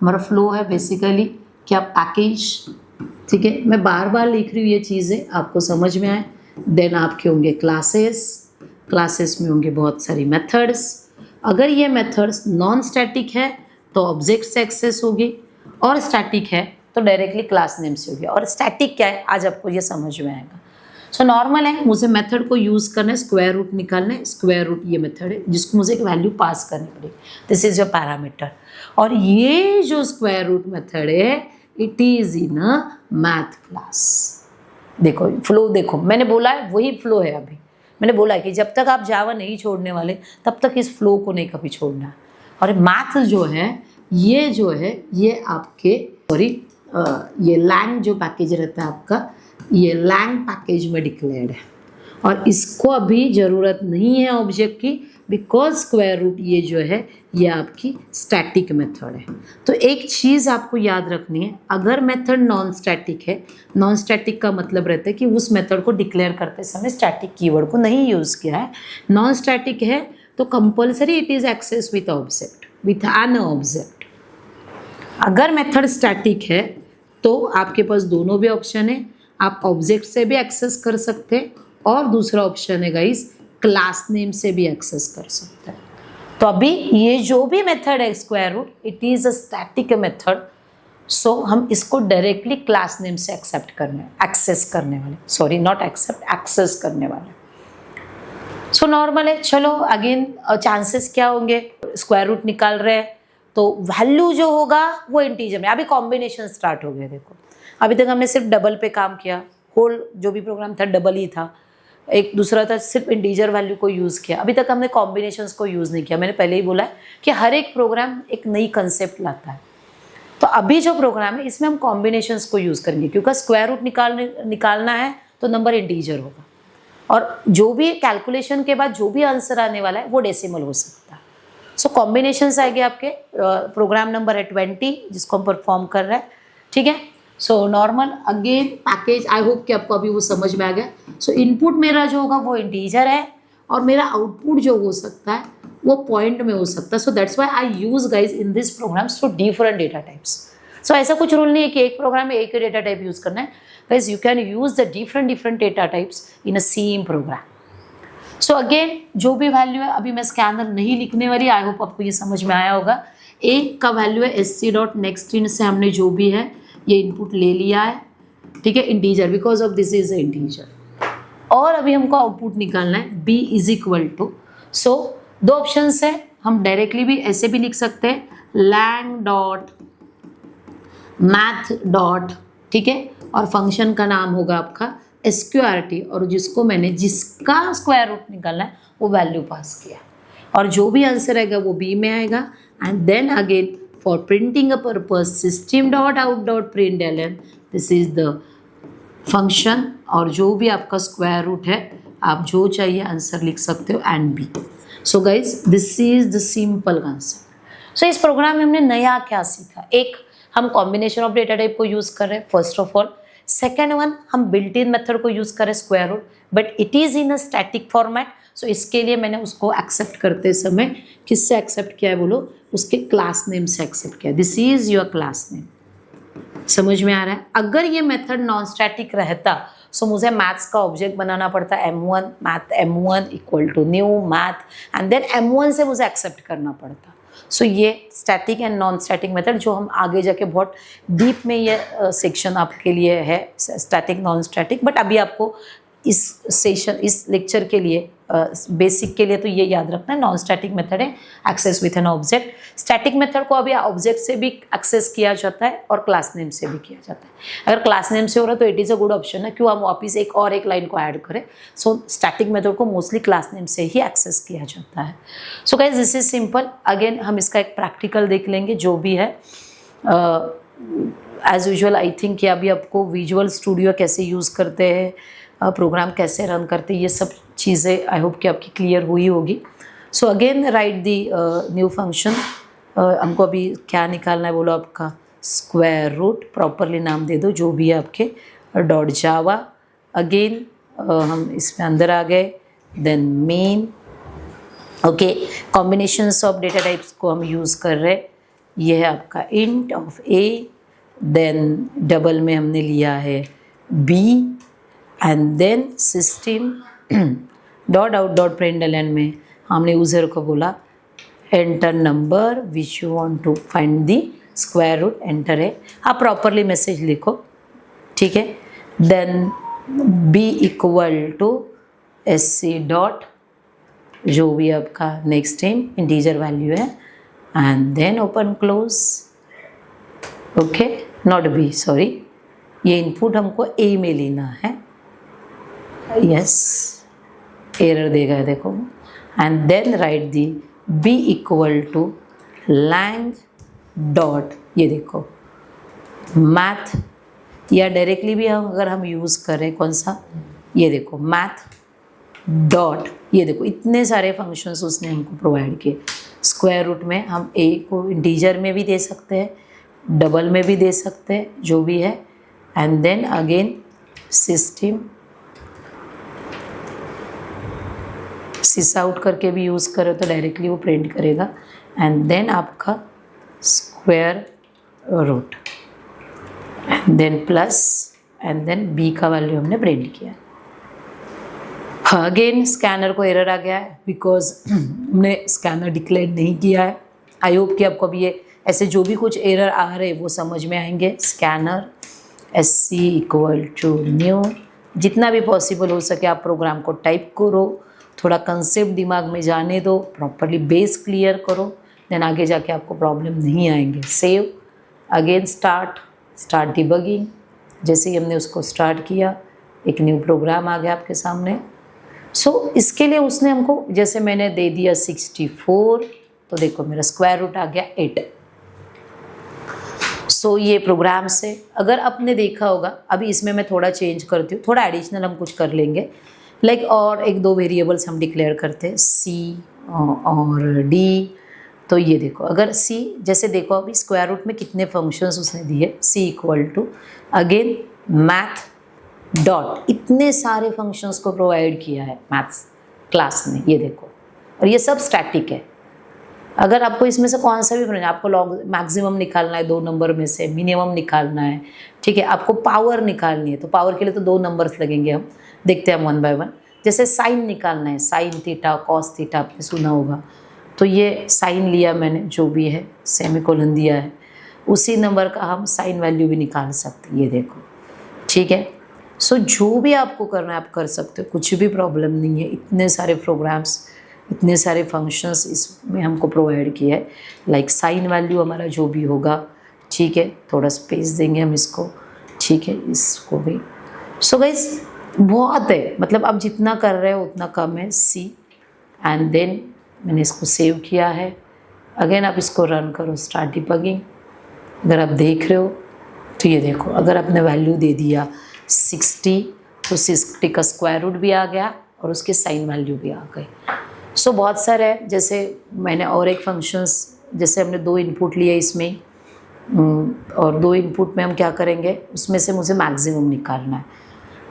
हमारा फ्लो है बेसिकली, क्या पैकेज, ठीक है। मैं बार बार लिख रही हूँ ये चीज़ें आपको समझ में आए। देन आपके होंगे क्लासेस, क्लासेस में होंगे बहुत सारी मेथड्स। अगर ये मेथड्स नॉन स्टैटिक है तो ऑब्जेक्ट से एक्सेस होगी, और स्टैटिक है तो डायरेक्टली क्लास नेम से हो गया। और स्टैटिक क्या है आज आपको ये समझ में आएगा। सो नॉर्मल है, मुझे मेथड को यूज़ करना है, स्क्वायर रूट निकालना है। स्क्वायर रूट ये मेथड है जिसको मुझे एक वैल्यू पास करनी पड़ेगी, दिस इज योर पैरामीटर। और ये जो स्क्वायर रूट मेथड है it is in a math class. देखो फ्लो, देखो मैंने बोला है वही फ्लो है। अभी मैंने बोला है कि जब तक आप जावा नहीं छोड़ने वाले तब तक इस फ्लो को नहीं कभी छोड़ना है। और मैथ जो है ये आपके ये लैंग जो पैकेज रहता है आपका, ये लैंग पैकेज में डिक्लेयर्ड है और इसको अभी ज़रूरत नहीं है ऑब्जेक्ट की, बिकॉज स्क्वायर रूट ये जो है ये आपकी स्टैटिक मेथड है। तो एक चीज़ आपको याद रखनी है, अगर मेथड नॉन स्टैटिक है, नॉन स्टैटिक का मतलब रहता है कि उस मेथड को डिक्लेयर करते समय स्टैटिक कीवर्ड को नहीं यूज़ किया है। नॉन स्टैटिक है तो compulsory it is access with object, with an object. अगर मेथड स्टैटिक है तो आपके पास दोनों भी ऑप्शन है, आप ऑब्जेक्ट से भी एक्सेस कर सकते हैं और दूसरा ऑप्शन है गाइस क्लास नेम से भी एक्सेस कर सकते हैं। तो अभी ये जो भी मेथड है square root it is a static method, so हम इसको डायरेक्टली क्लास नेम से एक्सेस करने वाले, सॉरी नॉट एक्सेप्ट, एक्सेस करने वाले। सो नॉर्मल है। चलो अगेन चांसेस क्या होंगे, स्क्वायर रूट निकाल रहे हैं तो वैल्यू जो होगा वो इंटीजर में। अभी कॉम्बिनेशन स्टार्ट हो गए। देखो अभी तक हमने सिर्फ डबल पे काम किया, होल जो भी प्रोग्राम था डबल ही था, एक दूसरा था सिर्फ इंटीजर वैल्यू को यूज़ किया। अभी तक हमने कॉम्बिनेशंस को यूज़ नहीं किया। मैंने पहले ही बोला है कि हर एक प्रोग्राम एक नई कंसेप्ट लाता है। तो अभी जो प्रोग्राम है इसमें हम कॉम्बिनेशंस को यूज़ करेंगे, क्योंकि स्क्वायर रूट निकालना है तो नंबर इंटीजर होगा और जो भी कैलकुलेशन के बाद जो भी आंसर आने वाला है वो डेसिमल हो सकता है। सो कॉम्बिनेशंस आएंगे आपके, प्रोग्राम नंबर है 20 जिसको हम परफॉर्म कर रहे हैं, ठीक है। सो नॉर्मल अगेन पैकेज, आई होप कि आपको अभी वो समझ में आ गया। सो इनपुट मेरा जो होगा वो इंटीजर है और मेरा आउटपुट जो हो सकता है वो पॉइंट में हो सकता है। So that's why I use guys in this programs for different data types. So ऐसा कुछ रूल नहीं है कि एक प्रोग्राम में एक ही डेटा टाइप यूज़ करना है। Guys you can use the different data types in a same programme. So again जो भी वैल्यू है अभी मैं स्कैनर नहीं लिखने वाली, आई होप आपको ये समझ में आया होगा। एक का वैल्यू है sc.nextInt से हमने जो भी है ये इनपुट ले लिया है, ठीक है, integer, because of this is integer. और अभी हमको आउटपुट निकालना है b इज इक्वल टू, सो दो ऑप्शंस है, हम डायरेक्टली भी ऐसे भी लिख सकते हैं lang डॉट मैथ डॉट, ठीक है, और फंक्शन का नाम होगा आपका sqrt और जिसका स्क्वायर रूट निकालना है वो वैल्यू पास किया और जो भी आंसर आएगा वो b में आएगा। And then again for printing a purpose system dot out dot println, this is the function और जो भी आपका स्क्वायर रूट है आप जो चाहिए आंसर लिख सकते हो and B. So guys this is the simple concept. So इस प्रोग्राम में हमने नया क्या सीखा, एक हम कॉम्बिनेशन ऑफ डेटा टाइप को यूज़ कर रहे हैं first of all. Second one हम बिल्ट इन मेथड को यूज़ कर रहे हैं square root, but it is in a static format. So इसके लिए मैंने उसको एक्सेप्ट करते समय किससे एक्सेप्ट किया है बोलो, उसके क्लास नेम से एक्सेप्ट किया। This is your class name. समझ में आ रहा है। अगर ये मेथड नॉन स्टैटिक रहता सो मुझे मैथ्स का ऑब्जेक्ट बनाना पड़ता m1 math m1 equal to new math and then m1 से मुझे एक्सेप्ट करना पड़ता। सो ये static and non static method जो हम आगे जाके बहुत डीप में ये सेक्शन आपके लिए है स्टैटिक नॉन स्टैटिक, बट अभी आपको इस सेशन इस लेक्चर के लिए बेसिक के लिए तो ये याद रखना है नॉन स्टैटिक मेथड है access with an object. Static method को अभी ऑब्जेक्ट से भी एक्सेस किया जाता है और क्लास नेम से भी किया जाता है। अगर क्लास नेम से हो रहा है तो it is a good option है, क्यों हम वापस एक लाइन को ऐड करें। सो स्टैटिक मेथड को मोस्टली क्लास नेम से ही एक्सेस किया जाता है। So guys this is simple. Again हम इसका एक प्रैक्टिकल देख लेंगे जो भी है। एज यूजुअल आई थिंक कि अभी आपको विजुअल स्टूडियो कैसे यूज़ करते हैं, प्रोग्राम कैसे रन करते हैं, ये सब चीज़ें आई होप कि आपकी क्लियर हुई होगी। सो अगेन राइट दी न्यू फंक्शन। हमको अभी क्या निकालना है बोलो, आपका स्क्वायर रूट, प्रॉपरली नाम दे दो जो भी है आपके, डॉट जावा। अगेन हम इसमें अंदर आ गए, then main. Okay, combinations of data types को हम यूज़ कर रहे हैं। ये है आपका int of a, then double में हमने लिया है b and then system dot out dot println में हमने यूज़र को बोला enter number which you want to find the square root enter है, आप प्रॉपरली मैसेज लिखो, ठीक है। Then b equal to S C dot जो भी आपका नेक्स्ट इंटीजर वैल्यू है and then open close, okay, not b, sorry, ये इनपुट हमको ए में लेना है, यस, एरर देगा देखो, and then write the b equal to lang dot, ये देखो मैथ, या डायरेक्टली भी हम अगर हम यूज़ करें कौन सा, ये देखो मैथ डॉट, ये देखो इतने सारे फंक्शंस उसने हमको प्रोवाइड किए। स्क्वायर रूट में हम ए को इंटीजर में भी दे सकते हैं, डबल में भी दे सकते हैं, जो भी है, and then again system sys out करके भी यूज़ करें तो डायरेक्टली वो प्रिंट करेगा, एंड देन आपका square root and then plus and then b का वैल्यू हमने प्रिंट किया। अगेन स्कैनर को एरर आ गया है बिकॉज हमने स्कैनर डिक्लेयर नहीं किया है। आई होप कि आपको अभी ये ऐसे जो भी कुछ एरर आ रहे हैं वो समझ में आएंगे। Scanner s c equal to new, जितना भी पॉसिबल हो सके आप प्रोग्राम को टाइप करो, थोड़ा कंसेप्ट दिमाग में जाने दो, प्रॉपरली बेस क्लियर करो, देन आगे जाके आपको प्रॉब्लम नहीं आएंगे। सेव, अगेन स्टार्ट डिबगिंग, जैसे ही हमने उसको स्टार्ट किया एक न्यू प्रोग्राम आ गया आपके सामने। इसके लिए उसने हमको, जैसे मैंने दे दिया 64, तो देखो मेरा स्क्वायर रूट आ गया 8। ये प्रोग्राम से अगर आपने देखा होगा, अभी इसमें मैं थोड़ा चेंज करती हूँ, थोड़ा एडिशनल हम कुछ कर लेंगे, लाइक और एक दो वेरिएबल्स हम डिक्लेयर करते हैं, सी और डी। तो ये देखो अगर सी, जैसे देखो अभी स्क्वायर रूट में कितने फंक्शंस उसने दिए, C equal to again math dot, इतने सारे फंक्शंस को प्रोवाइड किया है मैथ्स क्लास ने, ये देखो, और ये सब स्टैटिक है। अगर आपको इसमें से कौन सा भी बनना है, आपको लॉग मैक्सिमम निकालना है 2 नंबर में से, मिनिमम निकालना है, ठीक है, आपको पावर निकालनी है, तो पावर के लिए तो 2 नंबर्स लगेंगे, हम देखते हैं हम 1 बाय 1। जैसे साइन निकालना है, साइन थीटा कॉस थीटा आपने सुना होगा, तो ये साइन लिया मैंने, जो भी है सेमीकोलन दिया है, उसी नंबर का हम साइन वैल्यू भी निकाल सकते हैं, ये देखो, ठीक है। जो भी आपको करना है आप कर सकते हो, कुछ भी प्रॉब्लम नहीं है। इतने सारे प्रोग्राम्स, इतने सारे फंक्शंस इसमें हमको प्रोवाइड किया है, लाइक साइन वैल्यू हमारा जो भी होगा, ठीक है, थोड़ा स्पेस देंगे हम इसको, ठीक है, इसको भी। गाइस बहुत है, मतलब आप जितना कर रहे हो उतना कम है। सी एंड देन मैंने इसको सेव किया है, अगेन आप इसको रन करो, स्टार्ट डिबगिंग। अगर आप देख रहे हो तो ये देखो, अगर आपने वैल्यू दे दिया 60, तो 60 का स्क्वायर रूट भी आ गया और उसके साइन वैल्यू भी आ गए। बहुत सारे है, जैसे मैंने और एक फंक्शंस, जैसे हमने 2 इनपुट लिए इसमें, और 2 इनपुट में हम क्या करेंगे, उसमें से मुझे मैक्सिमम निकालना है,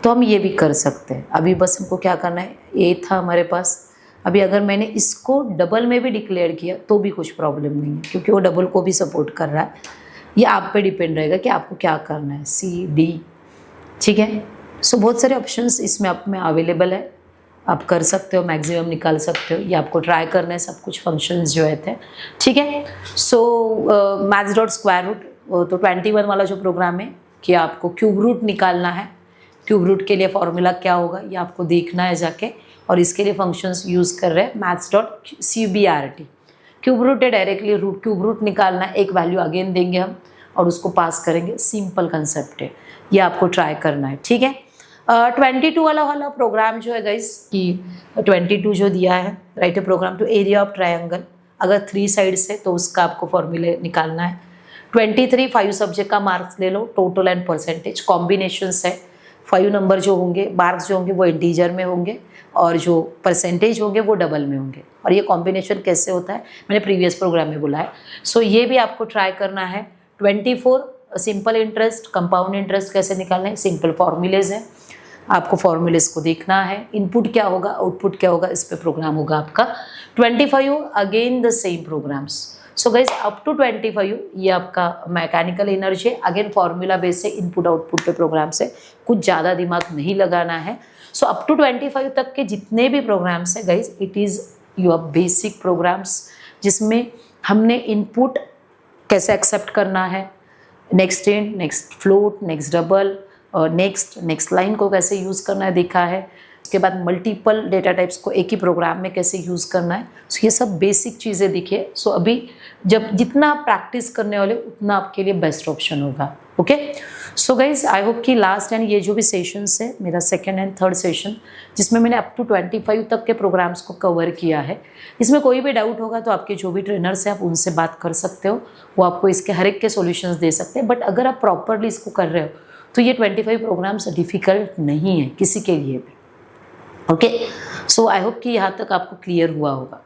तो हम ये भी कर सकते हैं। अभी बस हमको क्या करना है, ए था हमारे पास, अभी अगर मैंने इसको डबल में भी डिक्लेयर किया तो भी कुछ प्रॉब्लम नहीं है, क्योंकि वो डबल को भी सपोर्ट कर रहा है। ये आप पे डिपेंड रहेगा कि आपको क्या करना है, सी डी, ठीक है। बहुत सारे ऑप्शंस इसमें आप में अवेलेबल है, आप कर सकते हो, मैक्सिमम निकाल सकते हो, ये आपको ट्राई करना है सब कुछ फंक्शंस जो है थे, ठीक है। मैथ्स डॉट स्क्वायर रूट, तो 21 वाला जो प्रोग्राम है कि आपको क्यूब रूट निकालना है। क्यूब रूट के लिए फॉर्मूला क्या होगा ये आपको देखना है जाके, और इसके लिए फंक्शंस यूज़ कर रहे हैं maths dot CBRT। Cube root है, डायरेक्टली रूट क्यूब रूट निकालना है, एक वैल्यू अगेन देंगे हम और उसको पास करेंगे, सिंपल कंसेप्ट है, ये आपको ट्राई करना है, ठीक है। 22 वाला प्रोग्राम जो है गाइस, कि 22 जो दिया है, write a program to area of triangle, अगर 3 साइड्स है तो उसका आपको फॉर्मूले निकालना है। 23 5 सब्जेक्ट का मार्क्स ले लो, टोटल एंड परसेंटेज कॉम्बिनेशंस है, 5 नंबर जो होंगे, मार्क्स जो होंगे वो इंटीजर में होंगे, और जो परसेंटेज होंगे वो डबल में होंगे। और ये कॉम्बिनेशन कैसे होता है मैंने प्रीवियस प्रोग्राम में बोला है। ये भी आपको ट्राई करना है। 24 सिंपल इंटरेस्ट, कंपाउंड इंटरेस्ट कैसे निकालना है, सिंपल फॉर्मूलेज है, आपको फॉर्मूलेज को देखना है। इनपुट क्या होगा, आउटपुट क्या होगा, इस पे प्रोग्राम होगा आपका। 25 again the same programs. Guys up to 25 ये आपका mechanical energy, again formula base है, इनपुट आउटपुट पे प्रोग्राम से कुछ ज़्यादा दिमाग नहीं लगाना है। अप टू 25 तक के जितने भी प्रोग्राम्स है guys, it is your basic programs, जिसमें हमने इनपुट कैसे एक्सेप्ट करना है, next int, next float, next double, next line को कैसे यूज़ करना है देखा है। उसके बाद मल्टीपल डेटा टाइप्स को एक ही प्रोग्राम में कैसे यूज़ करना है, सो ये सब बेसिक चीज़ें दिखे। सो अभी जब जितना प्रैक्टिस करने वाले उतना आपके लिए बेस्ट ऑप्शन होगा। Okay, so guys I hope कि लास्ट एंड ये जो भी सेशंस है, मेरा सेकेंड एंड थर्ड सेशन जिसमें मैंने अप टू 25 तक के प्रोग्राम्स को कवर किया है, इसमें कोई भी डाउट होगा तो आपके जो भी ट्रेनर्स हैं आप उनसे बात कर सकते हो, वो आपको इसके हर एक के सॉल्यूशंस दे सकते हैं। बट अगर आप प्रॉपरली इसको कर रहे हो तो ये 25 प्रोग्राम्स डिफ़िकल्ट नहीं है किसी के लिए भी। ओके, सो आई होप कि यहाँ तक आपको क्लियर हुआ होगा।